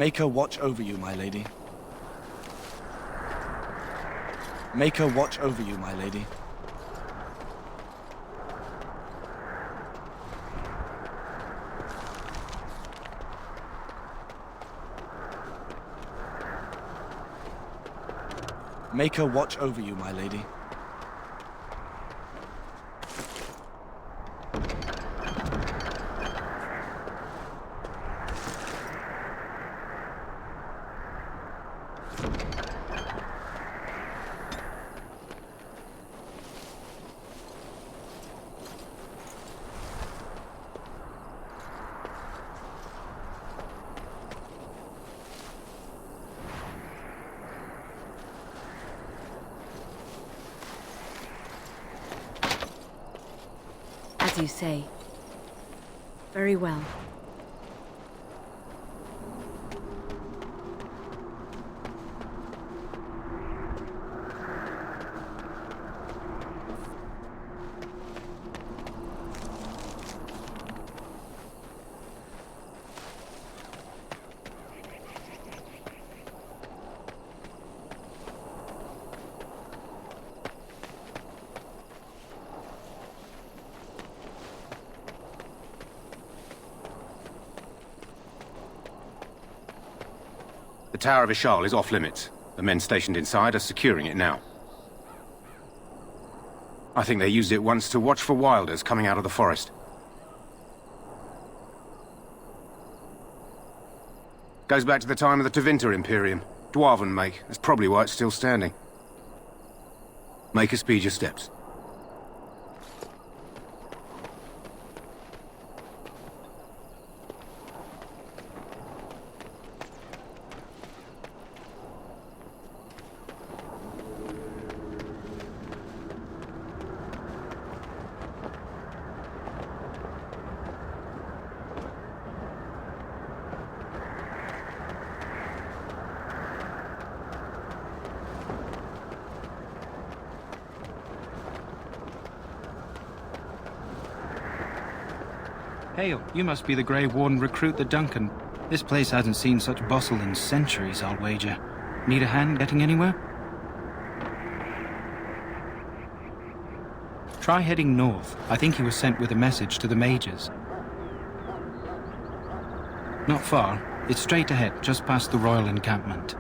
Make her watch over you, my lady. Make her watch over you, my lady. Make her watch over you, my lady. As you say. Very well. The Tower of Ishal is off limits. The men stationed inside are securing it now. I think they used it once to watch for wilders coming out of the forest. Goes back to the time of the Tevinter Imperium. Dwarven make. That's probably why it's still standing. Make her speed your steps. Hail, you must be the Grey Warden recruit the Duncan. This place hasn't seen such bustle in centuries, I'll wager. Need a hand getting anywhere? Try heading north. I think he was sent with a message to the Mghz. Not far. It's straight ahead, just past the royal encampment.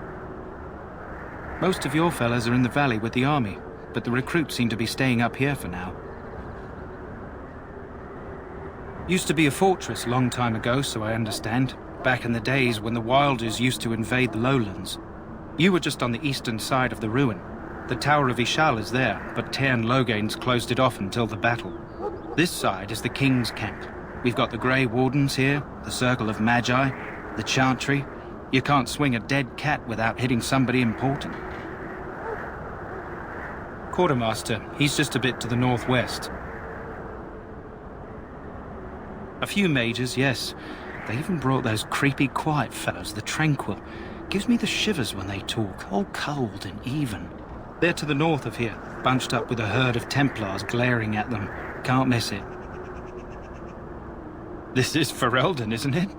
Most of your fellas are in the valley with the army, but the recruits seem to be staying up here for now. Used to be a fortress a long time ago, so I understand. Back in the days when the Wilders used to invade the lowlands. You were just on the eastern side of the ruin. The Tower of Ishal is there, but Tairn Logain's closed it off until the battle. This side is the King's camp. We've got the Grey Wardens here, the Circle of Magi, the Chantry. You can't swing a dead cat without hitting somebody important. Quartermaster, he's just a bit to the northwest. A few Mghz, yes. They even brought those creepy quiet fellows, the Tranquil. Gives me the shivers when they talk, all cold and even. They're to the north of here, bunched up with a herd of Templars glaring at them. Can't miss it. This is Ferelden, isn't it?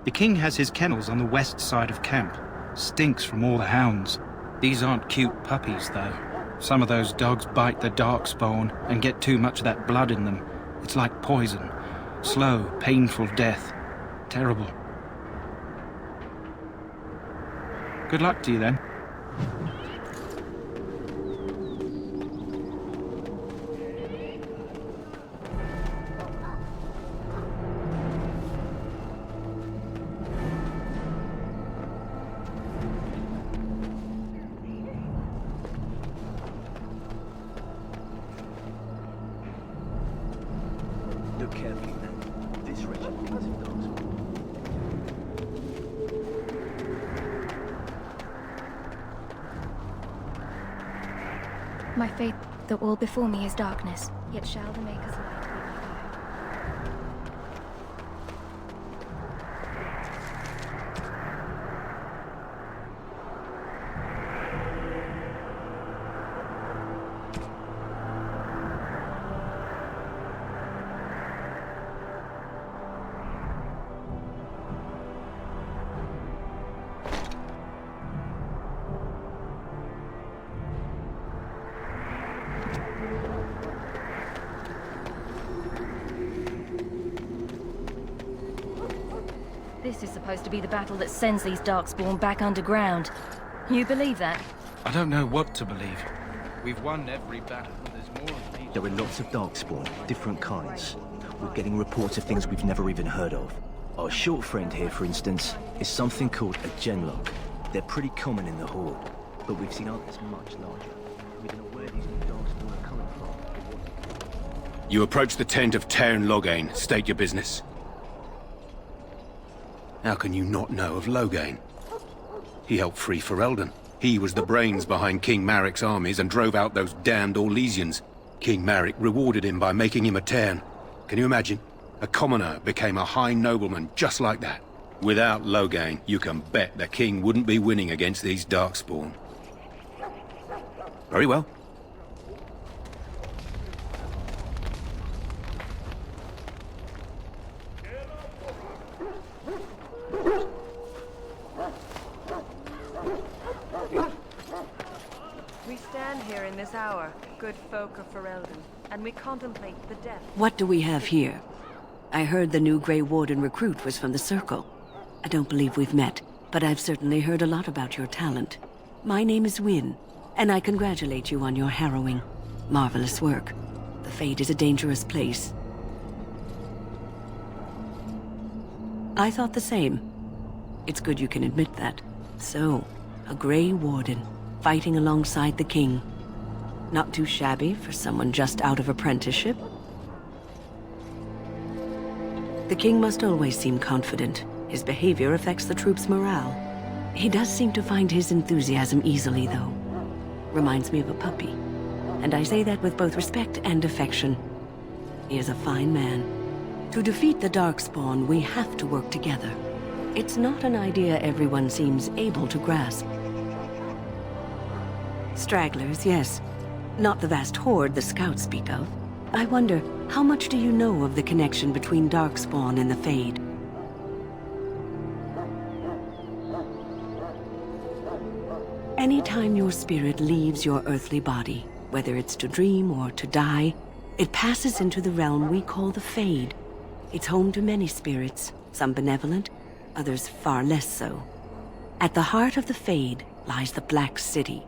The king has his kennels on the west side of camp. Stinks from all the hounds. These aren't cute puppies, though. Some of those dogs bite the darkspawn and get too much of that blood in them. It's like poison. Slow, painful death. Terrible. Good luck to you, then. Look carefully then. This regiment thinks it does. My faith that all before me is darkness, yet shall the Maker's light be my guide. This is supposed to be the battle that sends these Darkspawn back underground. You believe that? I don't know what to believe. We've won every battle. There's more of these. There are lots of Darkspawn, different kinds. We're getting reports of things we've never even heard of. Our short friend here, for instance, is something called a genlock. They're pretty common in the Horde, but we've seen others much larger. We don't know where these new Darkspawn are coming from. You approach the tent of Tairn Loghain. State your business. How can you not know of Loghain? He helped free Ferelden. He was the brains behind King Maric's armies and drove out those damned Orlesians. King Maric rewarded him by making him a Tairn. Can you imagine? A commoner became a high nobleman just like that. Without Loghain, you can bet the king wouldn't be winning against these Darkspawn. Very well. We stand here in this hour, good folk of Ferelden, and we contemplate the death. What do we have here? I heard the new Grey Warden recruit was from the Circle. I don't believe we've met, but I've certainly heard a lot about your talent. My name is Wynne, and I congratulate you on your harrowing, marvelous work. The Fade is a dangerous place. I thought the same. It's good you can admit that. So, a Grey Warden, fighting alongside the King. Not too shabby for someone just out of apprenticeship. The King must always seem confident. His behavior affects the troops' morale. He does seem to find his enthusiasm easily, though. Reminds me of a puppy. And I say that with both respect and affection. He is a fine man. To defeat the Darkspawn, we have to work together. It's not an idea everyone seems able to grasp. Stragglers, yes. Not the vast horde the scouts speak of. I wonder, how much do you know of the connection between Darkspawn and the Fade? Anytime your spirit leaves your earthly body, whether it's to dream or to die, it passes into the realm we call the Fade. It's home to many spirits, some benevolent, others far less so. At the heart of the Fade lies the Black City.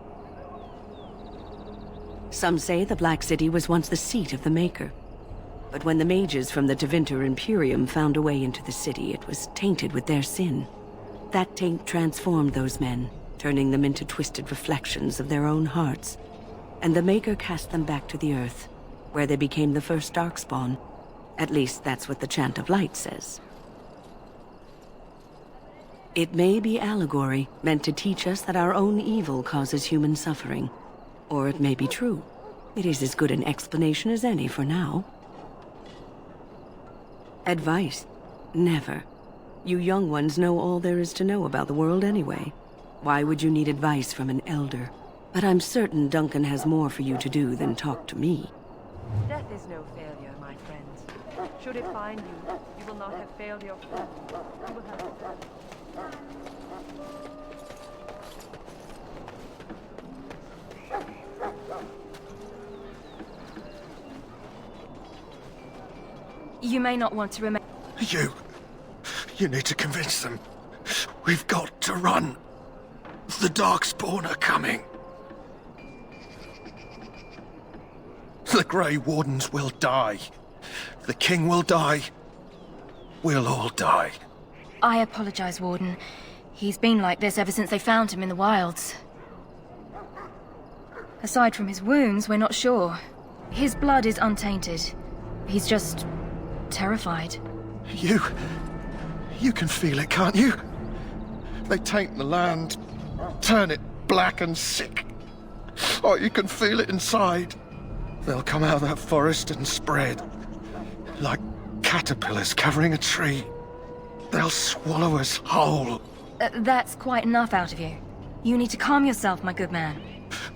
Some say the Black City was once the seat of the Maker. But when the mages from the Tevinter Imperium found a way into the city, it was tainted with their sin. That taint transformed those men, turning them into twisted reflections of their own hearts. And the Maker cast them back to the Earth, where they became the first Darkspawn. At least that's what the Chant of Light says. It may be allegory, meant to teach us that our own evil causes human suffering. Or it may be true. It is as good an explanation as any for now. Advice? Never. You young ones know all there is to know about the world anyway. Why would you need advice from an elder? But I'm certain Duncan has more for you to do than talk to me. Death is no failure, my friends. Should it find you, you will not have failed your friend. You will have... You may not want to remember. You need to convince them. We've got to run. The Darkspawn are coming. The Grey Wardens will die. The King will die. We'll all die. I apologize, Warden. He's been like this ever since they found him in the wilds. Aside from his wounds, we're not sure. His blood is untainted. He's just... terrified. You can feel it, can't you? They taint the land, turn it black and sick. Oh, you can feel it inside. They'll come out of that forest and spread. Like caterpillars covering a tree. They'll swallow us whole. That's quite enough out of you. You need to calm yourself, my good man.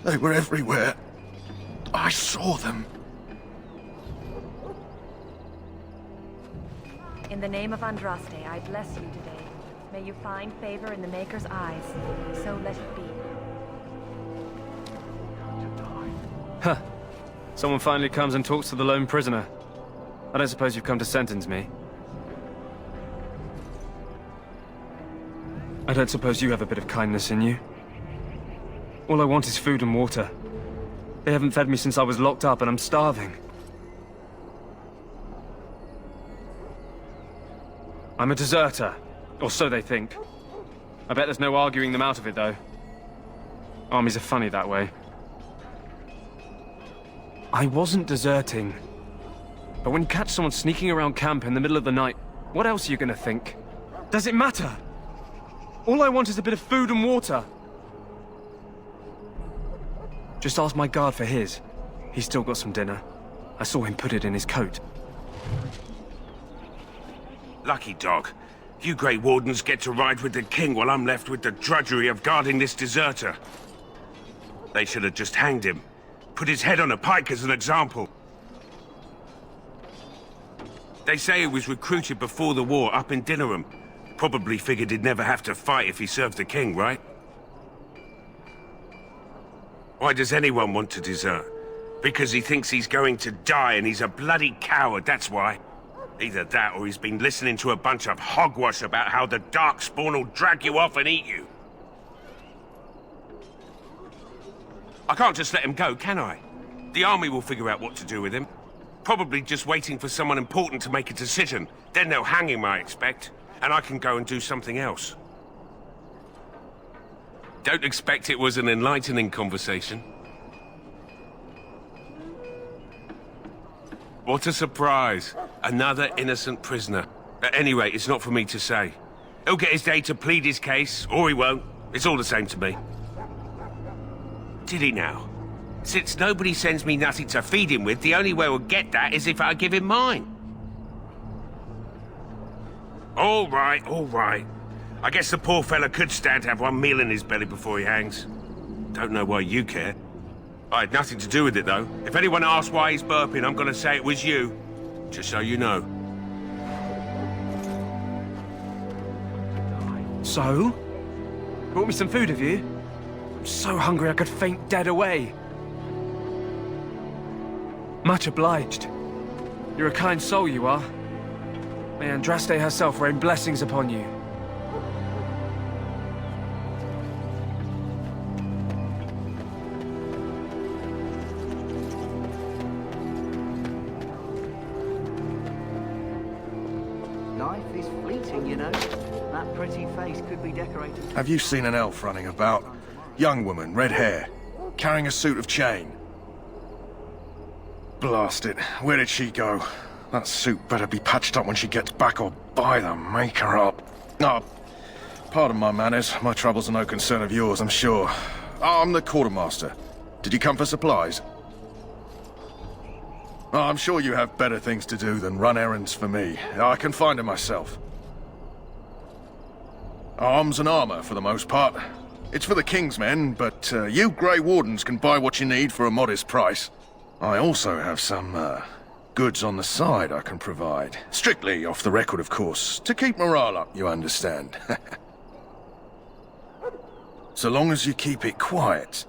They were everywhere. I saw them. In the name of Andraste, I bless you today. May you find favor in the Maker's eyes. So let it be. Huh. Someone finally comes and talks to the lone prisoner. I don't suppose you've come to sentence me. I don't suppose you have a bit of kindness in you? All I want is food and water. They haven't fed me since I was locked up and I'm starving. I'm a deserter, or so they think. I bet there's no arguing them out of it, though. Armies are funny that way. I wasn't deserting. But when you catch someone sneaking around camp in the middle of the night, what else are you gonna think? Does it matter? All I want is a bit of food and water. Just ask my guard for his. He's still got some dinner. I saw him put it in his coat. Lucky dog. You Grey Wardens get to ride with the king while I'm left with the drudgery of guarding this deserter. They should have just hanged him. Put his head on a pike as an example. They say he was recruited before the war up in Dinnerham. Probably figured he'd never have to fight if he served the king, right? Why does anyone want to desert? Because he thinks he's going to die and he's a bloody coward, that's why. Either that or he's been listening to a bunch of hogwash about how the Darkspawn will drag you off and eat you. I can't just let him go, can I? The army will figure out what to do with him. Probably just waiting for someone important to make a decision. Then they'll hang him, I expect. And I can go and do something else. Don't expect it was an enlightening conversation. What a surprise. Another innocent prisoner. At any rate, it's not for me to say. He'll get his day to plead his case, or he won't. It's all the same to me. Did he now? Since nobody sends me nothing to feed him with, the only way we'll get that is if I give him mine. All right, all right. I guess the poor fella could stand to have one meal in his belly before he hangs. Don't know why you care. I had nothing to do with it, though. If anyone asks why he's burping, I'm gonna say it was you. Just so you know. So? Brought me some food, have you? I'm so hungry I could faint dead away. Much obliged. You're a kind soul, you are. May Andraste herself rain blessings upon you. Life is fleeting, you know. That pretty face could be decorated. Have you seen an elf running about? Young woman, red hair, carrying a suit of chain. Blast it. Where did she go? That suit better be patched up when she gets back, or by the maker up. No, pardon my manners. My troubles are no concern of yours, I'm sure. I'm the quartermaster. Did you come for supplies? Oh, I'm sure you have better things to do than run errands for me. I can find them myself. Arms and armor, for the most part. It's for the King's men, but you Grey Wardens can buy what you need for a modest price. I also have some, goods on the side I can provide. Strictly off the record, of course. To keep morale up, you understand. So long as you keep it quiet.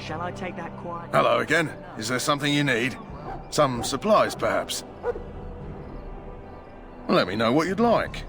Shall I take that quiet? Hello again. Is there something you need? Some supplies, perhaps? Let me know what you'd like.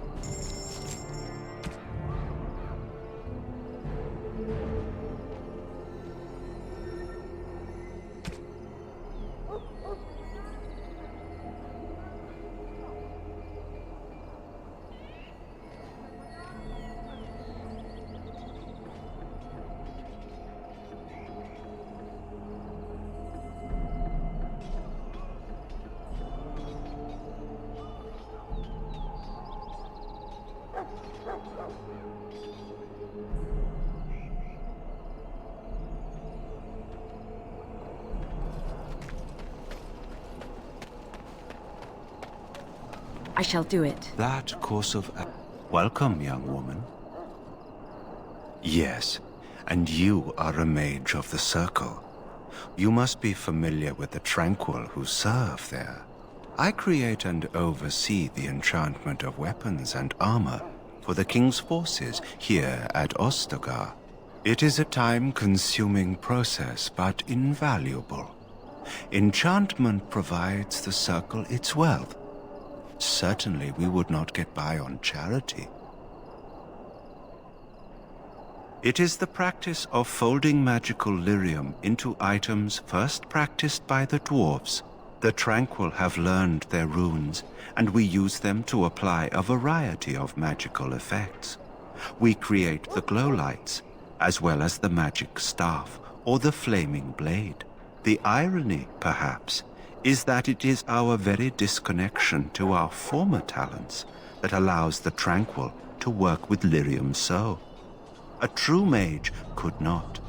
I shall do it. That course of... Welcome, young woman. Yes, and you are a mage of the Circle. You must be familiar with the Tranquil who serve there. I create and oversee the enchantment of weapons and armor for the King's forces here at Ostagar. It is a time-consuming process, but invaluable. Enchantment provides the Circle its wealth. Certainly we would not get by on charity. It is the practice of folding magical lyrium into items first practiced by the dwarves. The Tranquil have learned their runes, and we use them to apply a variety of magical effects. We create the glow lights, as well as the magic staff or the flaming blade. The irony, perhaps, is that it is our very disconnection to our former talents that allows the Tranquil to work with lyrium so. A true mage could not.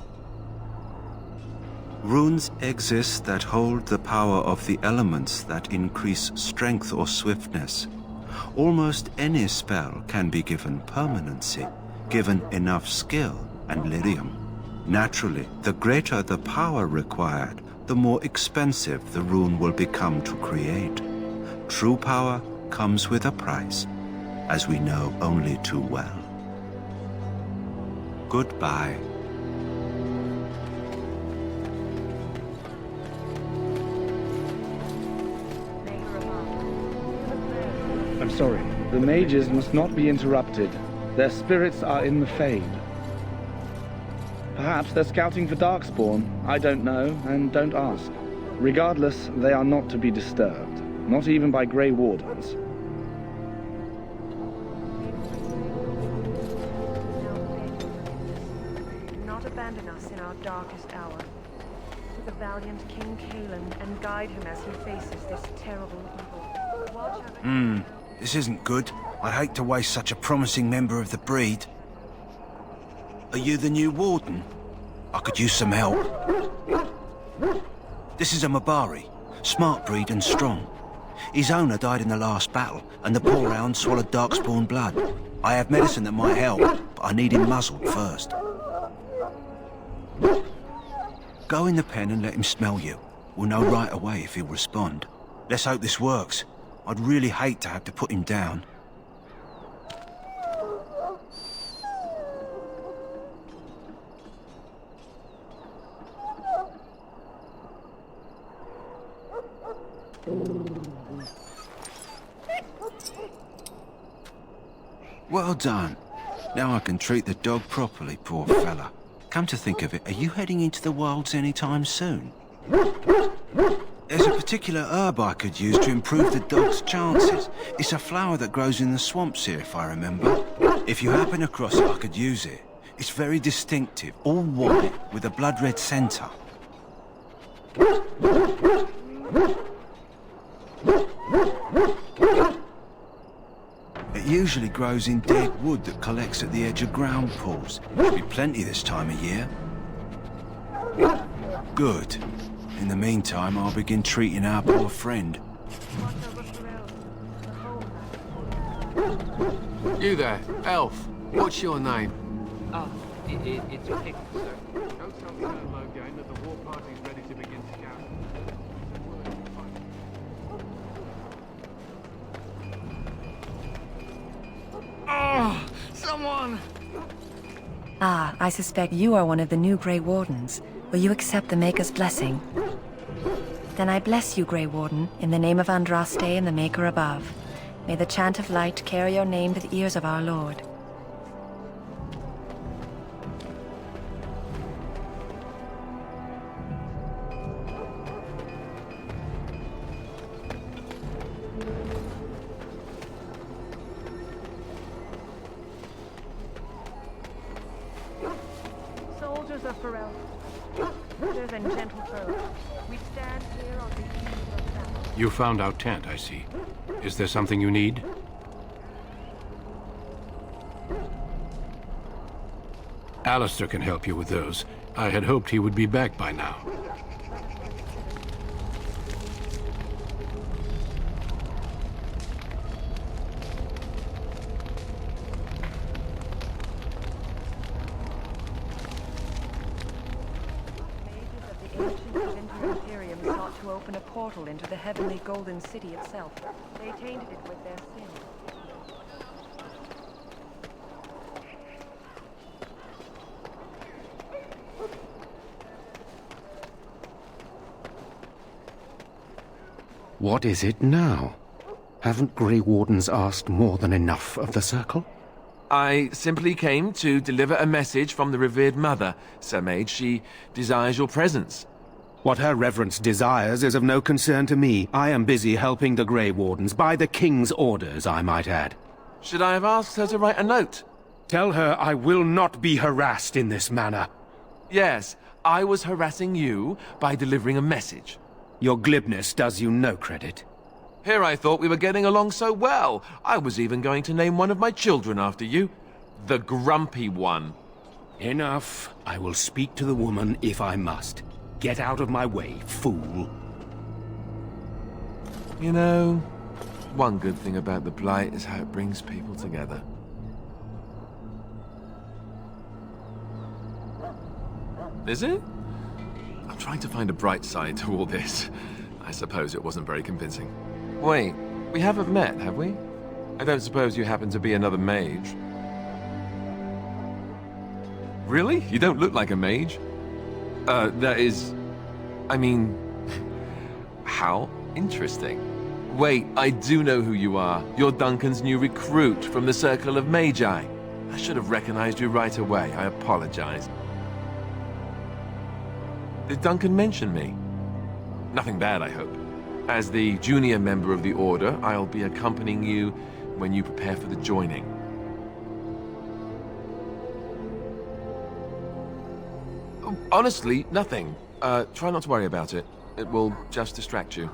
Runes exist that hold the power of the elements that increase strength or swiftness. Almost any spell can be given permanency, given enough skill and lyrium. Naturally, the greater the power required, the more expensive the rune will become to create. True power comes with a price, as we know only too well. Goodbye. I'm sorry. The mages must not be interrupted. Their spirits are in the Fade. Perhaps they're scouting for Darkspawn. I don't know, and don't ask. Regardless, they are not to be disturbed. Not even by Grey Wardens. Do not abandon us in our darkest hour. The valiant King Kalen, and guide him as he faces this terrible evil. Watch over This isn't good. I'd hate to waste such a promising member of the breed. Are you the new warden? I could use some help. This is a Mabari, smart breed and strong. His owner died in the last battle, and the poor hound swallowed Darkspawn blood. I have medicine that might help, but I need him muzzled first. Go in the pen and let him smell you. We'll know right away if he'll respond. Let's hope this works. I'd really hate to have to put him down. Well done. Now I can treat the dog properly, poor fella. Come to think of it, are you heading into the wilds anytime soon? There's a particular herb I could use to improve the dog's chances. It's a flower that grows in the swamps here, if I remember. If you happen across it, I could use it. It's very distinctive, all white, with a blood-red centre. It usually grows in dead wood that collects at the edge of ground pools. There'll be plenty this time of year. Good. In the meantime, I'll begin treating our poor friend. You there, elf. What's your name? It's Pick, sir. Go tell the Logan that the war party's ready to begin to count. Oh, someone! Ah, I suspect you are one of the new Grey Wardens. Will you accept the Maker's blessing? Then I bless you, Grey Warden, in the name of Andraste and the Maker above. May the chant of light carry your name to the ears of our Lord. Soldiers of Pharrell, brothers and gentle foes, we stand here on the eve of battle. You found our tent, I see. Is there something you need? Alistair can help you with those. I had hoped he would be back by now. To open a portal into the heavenly golden city itself. They tainted it with their sin. What is it now? Haven't Grey Wardens asked more than enough of the Circle? I simply came to deliver a message from the revered mother, Sir Mage. She desires your presence. What her reverence desires is of no concern to me. I am busy helping the Grey Wardens, by the King's orders, I might add. Should I have asked her to write a note? Tell her I will not be harassed in this manner. Yes, I was harassing you by delivering a message. Your glibness does you no credit. Here I thought we were getting along so well. I was even going to name one of my children after you. The Grumpy One. Enough. I will speak to the woman if I must. Get out of my way, fool. You know, one good thing about the Blight is how it brings people together. Is it? I'm trying to find a bright side to all this. I suppose it wasn't very convincing. Wait, we haven't met, have we? I don't suppose you happen to be another mage. Really? You don't look like a mage. That is... I mean... how interesting. Wait, I do know who you are. You're Duncan's new recruit from the Circle of Magi. I should have recognized you right away. I apologize. Did Duncan mention me? Nothing bad, I hope. As the junior member of the Order, I'll be accompanying you when you prepare for the joining. Honestly, nothing. Try not to worry about it. It will just distract you.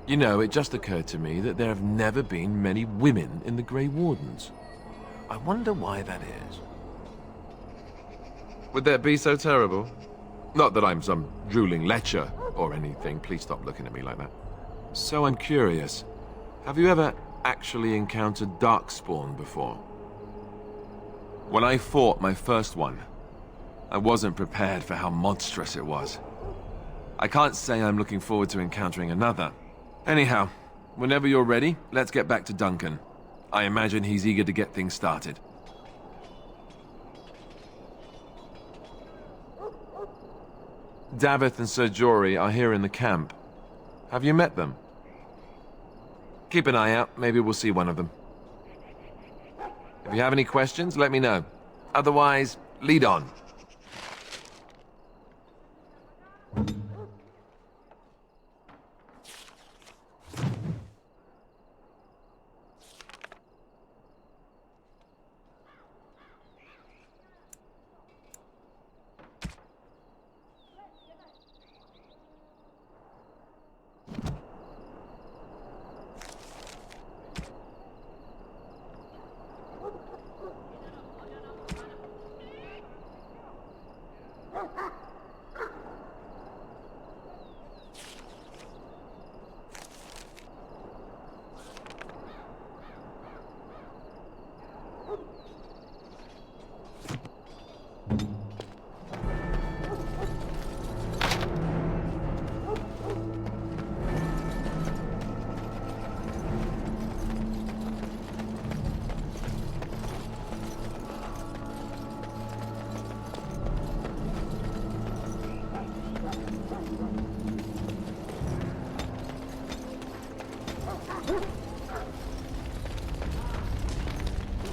You know, it just occurred to me that there have never been many women in the Grey Wardens. I wonder why that is. Would that be so terrible? Not that I'm some drooling lecher or anything. Please stop looking at me like that. So I'm curious. Have you ever actually encountered Darkspawn before? When I fought my first one, I wasn't prepared for how monstrous it was. I can't say I'm looking forward to encountering another. Anyhow, whenever you're ready, let's get back to Duncan. I imagine he's eager to get things started. Davith and Sir Jory are here in the camp. Have you met them? Keep an eye out. Maybe we'll see one of them. If you have any questions, let me know. Otherwise, lead on.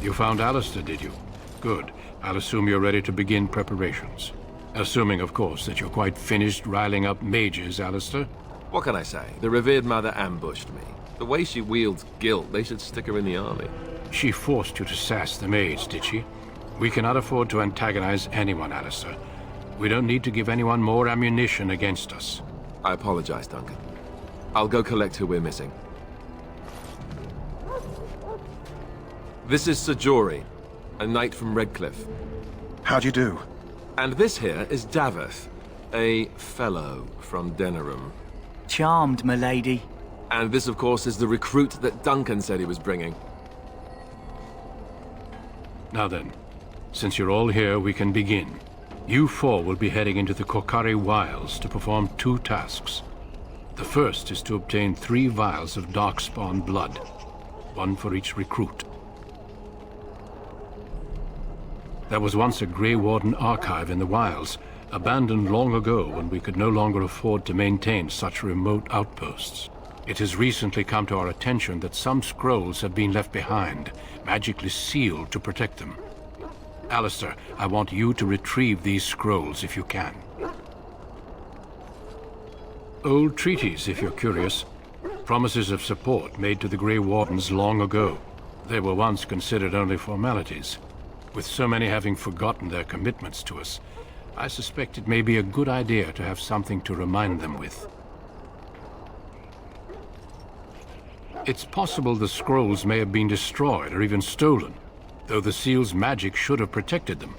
You found Alistair, did you? Good. I'll assume you're ready to begin preparations. Assuming, of course, that you're quite finished riling up mages, Alistair. What can I say? The revered mother ambushed me. The way she wields guilt, they should stick her in the army. She forced you to sass the maids, did she? We cannot afford to antagonize anyone, Alistair. We don't need to give anyone more ammunition against us. I apologize, Duncan. I'll go collect who we're missing. This is Sajori, a knight from Redcliffe. How do you do? And this here is Davith, a fellow from Denerim. Charmed, milady. And this, of course, is the recruit that Duncan said he was bringing. Now then, since you're all here, we can begin. You four will be heading into the Kokari Wilds to perform 2 tasks. The first is to obtain 3 vials of Darkspawn blood, 1 for each recruit. There was once a Grey Warden archive in the wilds, abandoned long ago when we could no longer afford to maintain such remote outposts. It has recently come to our attention that some scrolls have been left behind, magically sealed to protect them. Alistair, I want you to retrieve these scrolls if you can. Old treaties, if you're curious. Promises of support made to the Grey Wardens long ago. They were once considered only formalities. With so many having forgotten their commitments to us, I suspect it may be a good idea to have something to remind them with. It's possible the scrolls may have been destroyed or even stolen, though the seal's magic should have protected them.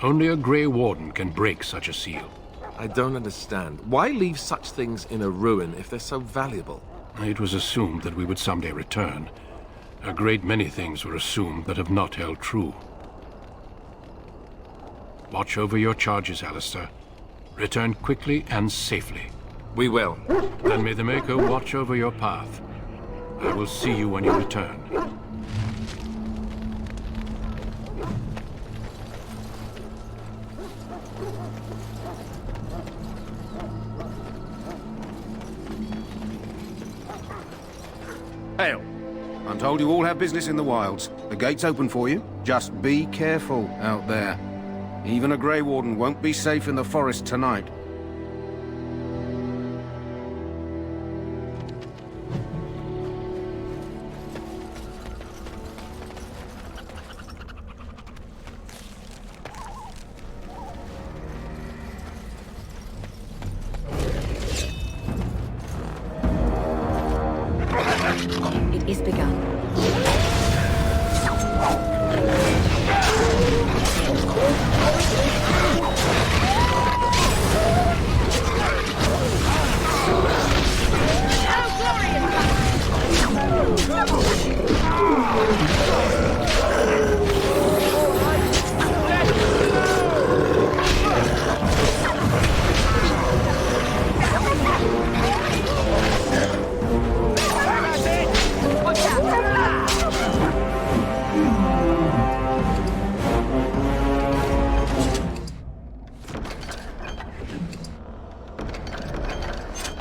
Only a Grey Warden can break such a seal. I don't understand. Why leave such things in a ruin if they're so valuable? It was assumed that we would someday return. A great many things were assumed that have not held true. Watch over your charges, Alistair. Return quickly and safely. We will. Then may the Maker watch over your path. I will see you when you return. Hail. I'm told you all have business in the wilds. The gate's open for you. Just be careful out there. Even a Grey Warden won't be safe in the forest tonight. It is begun.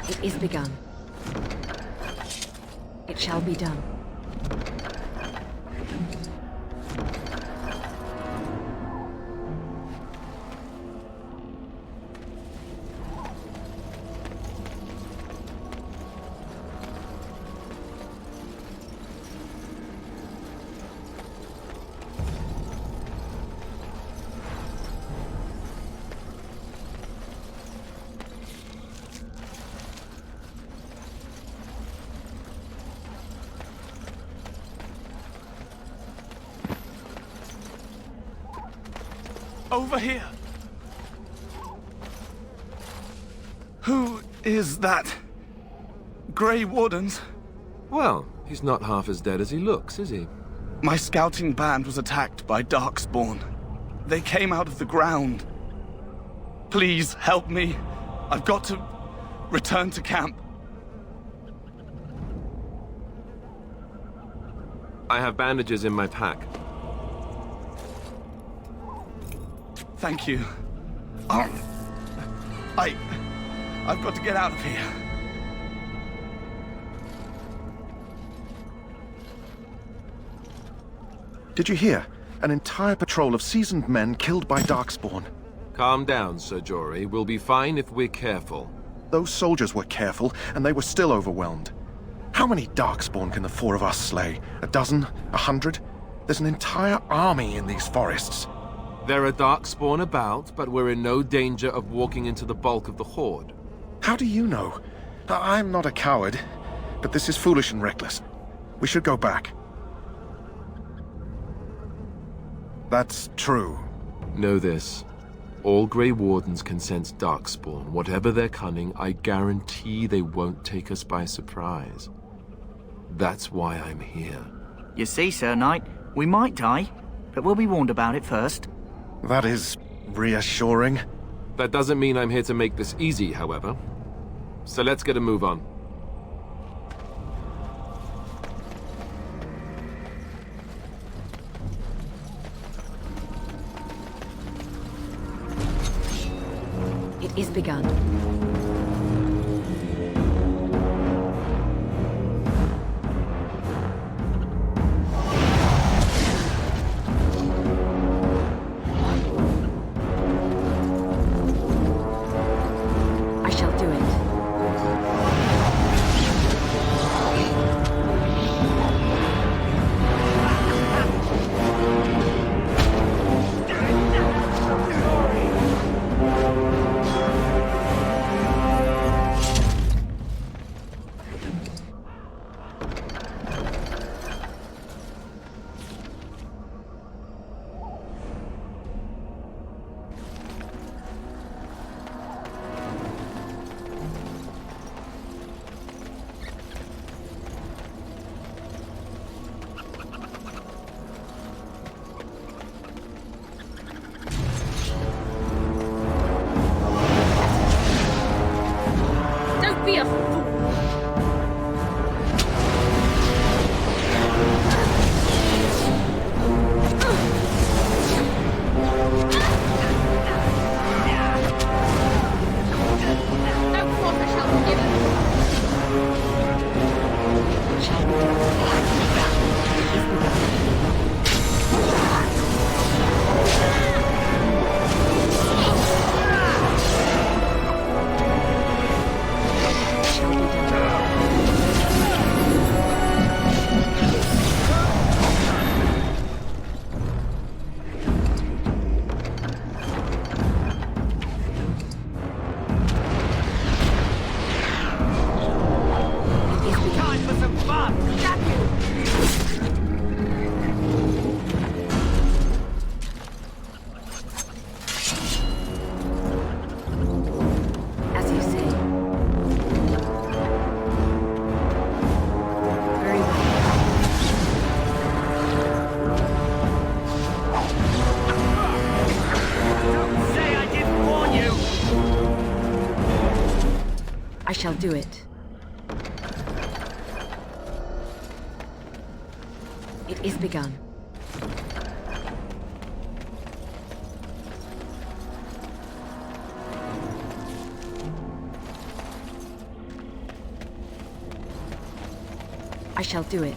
It is begun. It shall be done. Over here. Who is that? Grey Wardens? Well, he's not half as dead as he looks, is he? My scouting band was attacked by Darkspawn. They came out of the ground. Please, help me. I've got to return to camp. I have bandages in my pack. Thank you. I've got to get out of here. Did you hear? An entire patrol of seasoned men killed by Darkspawn. Calm down, Sir Jory. We'll be fine if we're careful. Those soldiers were careful, and they were still overwhelmed. How many Darkspawn can the four of us slay? A dozen? 100? There's an entire army in these forests. There are Darkspawn about, but we're in no danger of walking into the bulk of the Horde. How do you know? I'm not a coward, but this is foolish and reckless. We should go back. That's true. Know this. All Grey Wardens can sense Darkspawn. Whatever their cunning, I guarantee they won't take us by surprise. That's why I'm here. You see, Sir Knight, we might die, but we'll be warned about it first. That is reassuring. That doesn't mean I'm here to make this easy, however. So let's get a move on. It is begun. I shall do it. Don't be a fool! I shall do it. It is begun. I shall do it.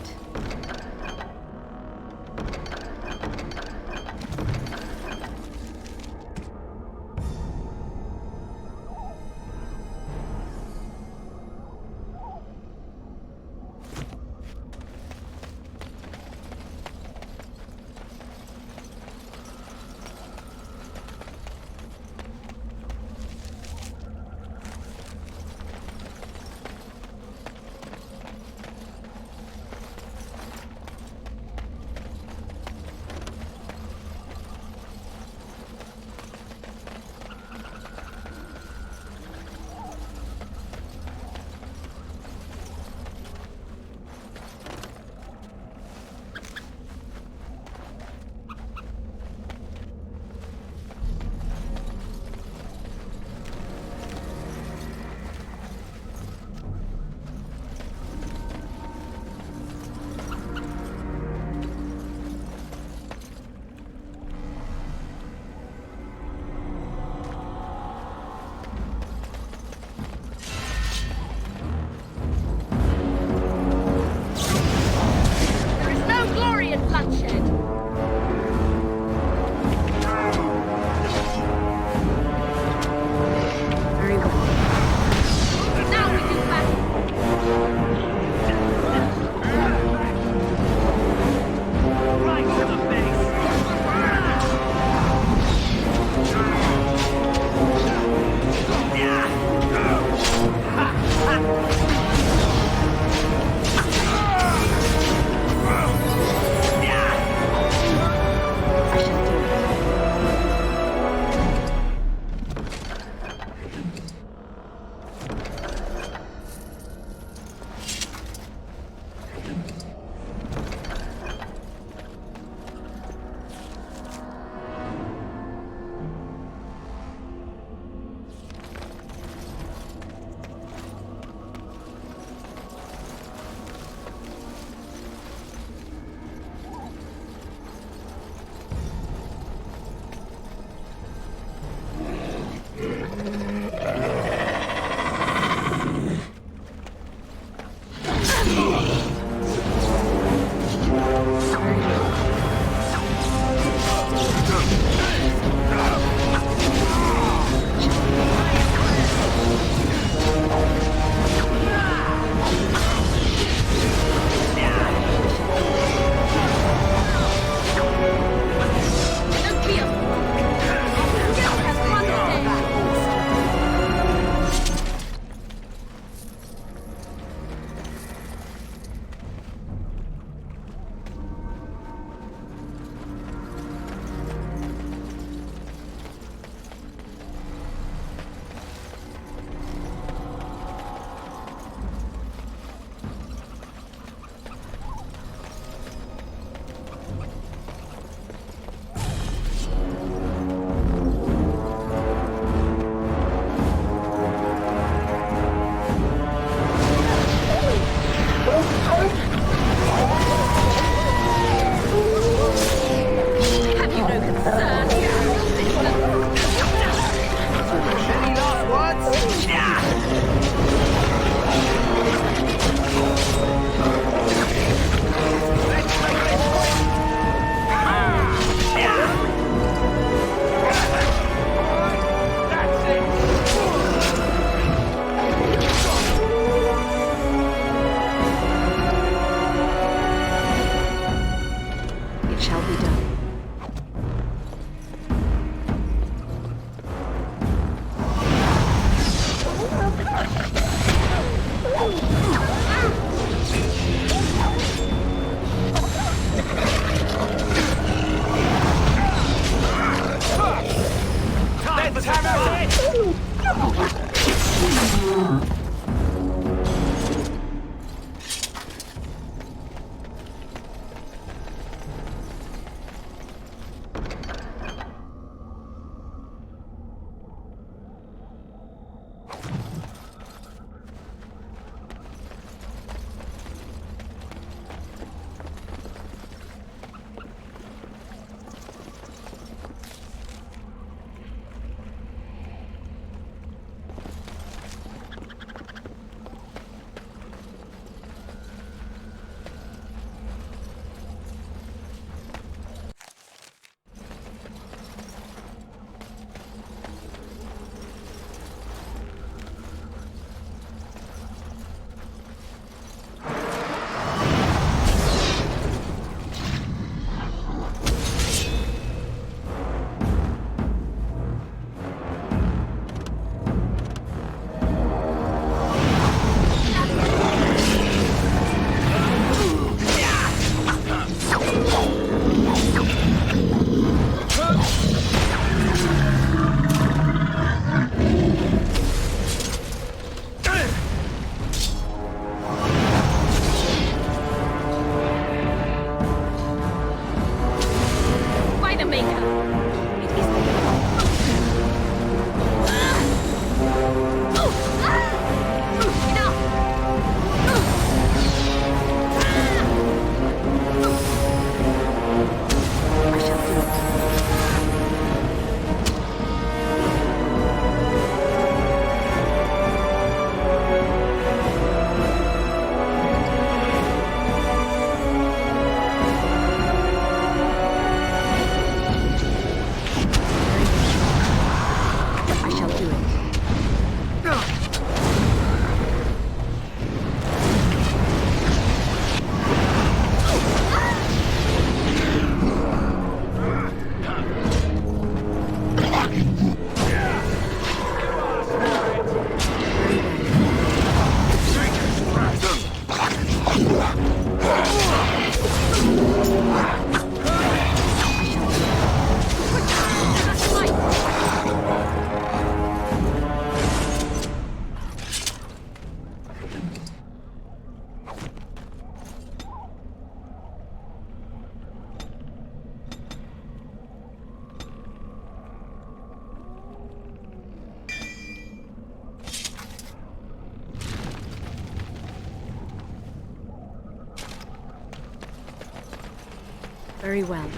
Very well.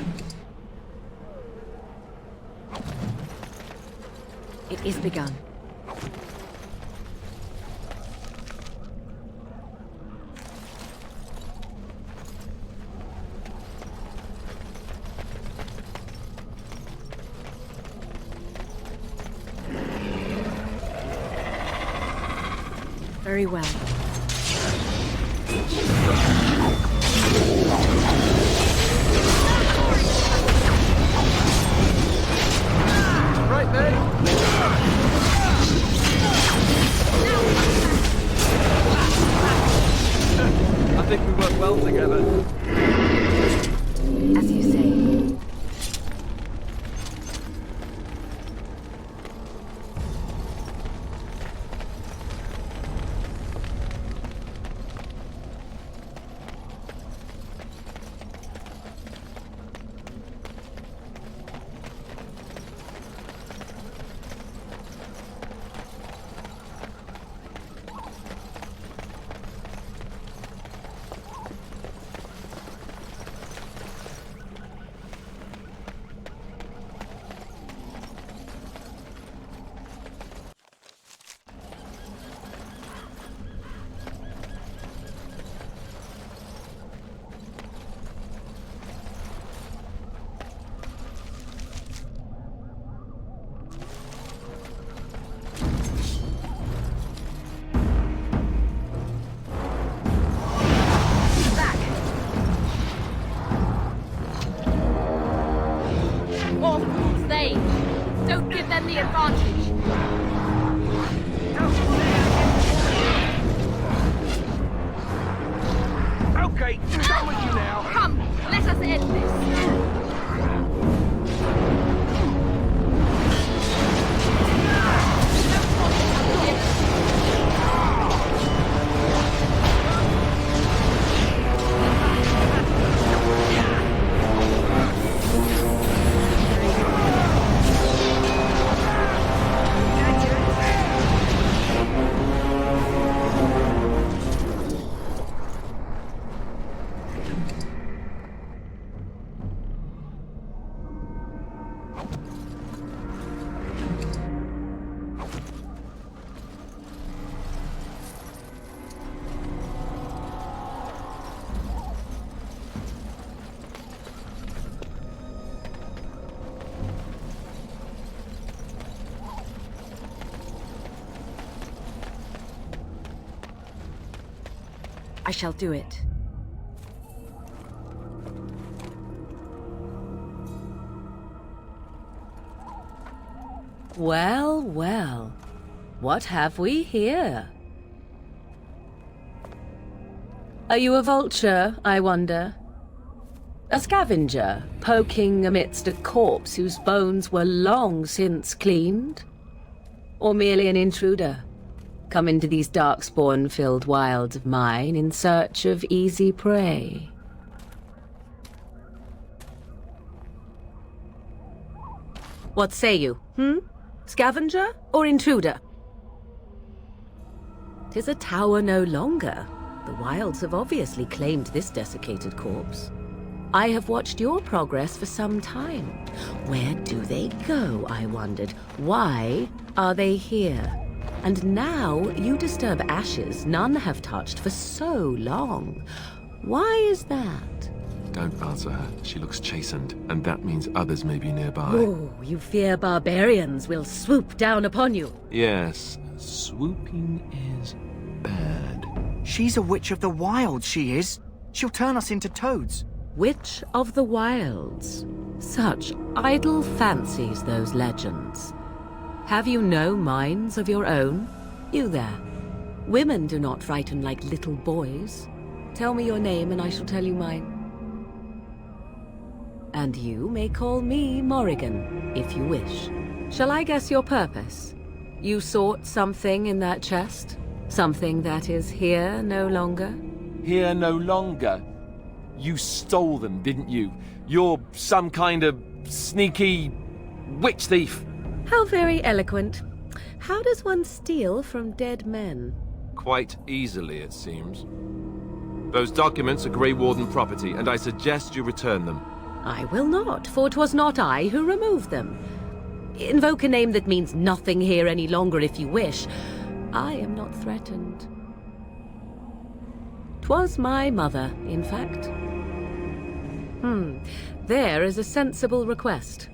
It is begun. Very well. Right there. I think we work well together. As you say. I shall do it. Well, well. What have we here? Are you a vulture, I wonder? A scavenger, poking amidst a corpse whose bones were long since cleaned? Or merely an intruder, come into these darkspawn-filled wilds of mine in search of easy prey? What say you, Scavenger or intruder? 'Tis a tower no longer. The wilds have obviously claimed this desiccated corpse. I have watched your progress for some time. Where do they go, I wondered? Why are they here? And now you disturb ashes none have touched for so long. Why is that? Don't answer her. She looks chastened, and that means others may be nearby. Oh, you fear barbarians will swoop down upon you. Yes, swooping is bad. She's a witch of the wilds, she is. She'll turn us into toads. Witch of the Wilds. Such idle fancies, those legends. Have you no minds of your own? You there. Women do not frighten like little boys. Tell me your name and I shall tell you mine. And you may call me Morrigan, if you wish. Shall I guess your purpose? You sought something in that chest? Something that is here no longer? Here no longer? You stole them, didn't you? You're some kind of sneaky witch thief. How very eloquent. How does one steal from dead men? Quite easily, it seems. Those documents are Grey Warden property, and I suggest you return them. I will not, for 'twas not I who removed them. Invoke a name that means nothing here any longer if you wish. I am not threatened. 'Twas my mother, in fact. There is a sensible request.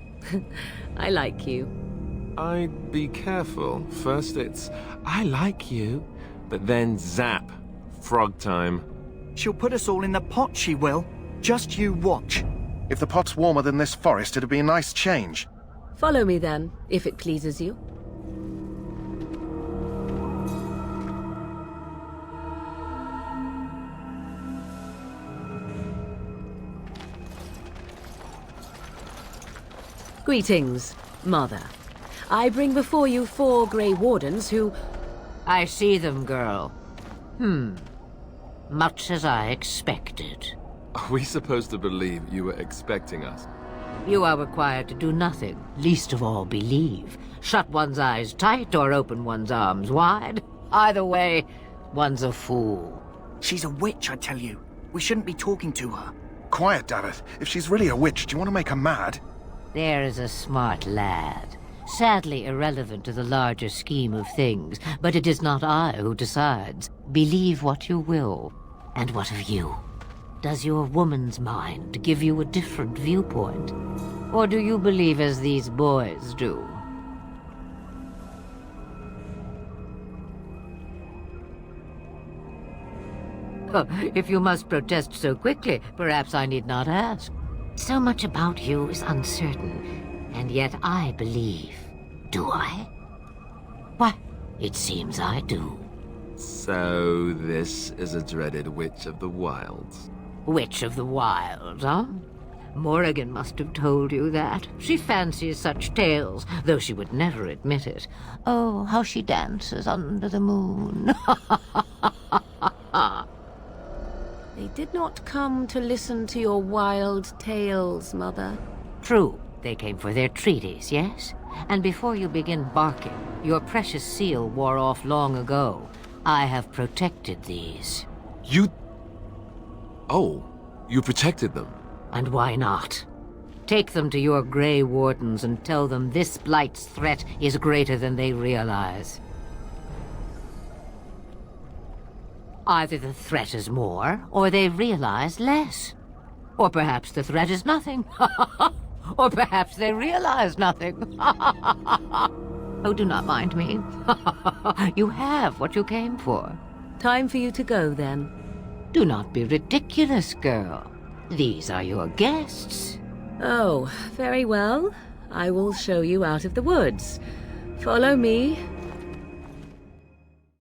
I like you. I'd be careful. First it's, I like you, but then zap. Frog time. She'll put us all in the pot, she will. Just you watch. If the pot's warmer than this forest, it'd be a nice change. Follow me then, if it pleases you. Greetings, Mother. I bring before you 4 Grey Wardens who... I see them, girl. Much as I expected. Are we supposed to believe you were expecting us? You are required to do nothing, least of all believe. Shut one's eyes tight or open one's arms wide. Either way, one's a fool. She's a witch, I tell you. We shouldn't be talking to her. Quiet, Davith. If she's really a witch, do you want to make her mad? There is a smart lad. Sadly irrelevant to the larger scheme of things, but it is not I who decides. Believe what you will. And what of you? Does your woman's mind give you a different viewpoint? Or do you believe as these boys do? Oh, if you must protest so quickly, perhaps I need not ask. So much about you is uncertain, and yet I believe. Do I? Why, it seems I do. So this is a dreaded witch of the wilds. Witch of the wilds, huh? Morrigan must have told you that. She fancies such tales, though she would never admit it. Oh, how she dances under the moon. They did not come to listen to your wild tales, Mother. True, they came for their treaties, yes? And before you begin barking, your precious seal wore off long ago. I have protected these. You... Oh, you protected them? And why not? Take them to your Grey Wardens and tell them this Blight's threat is greater than they realize. Either the threat is more, or they realize less. Or perhaps the threat is nothing. Or perhaps they realize nothing. Oh, do not mind me. You have what you came for. Time for you to go, then. Do not be ridiculous, girl. These are your guests. Oh, very well. I will show you out of the woods. Follow me,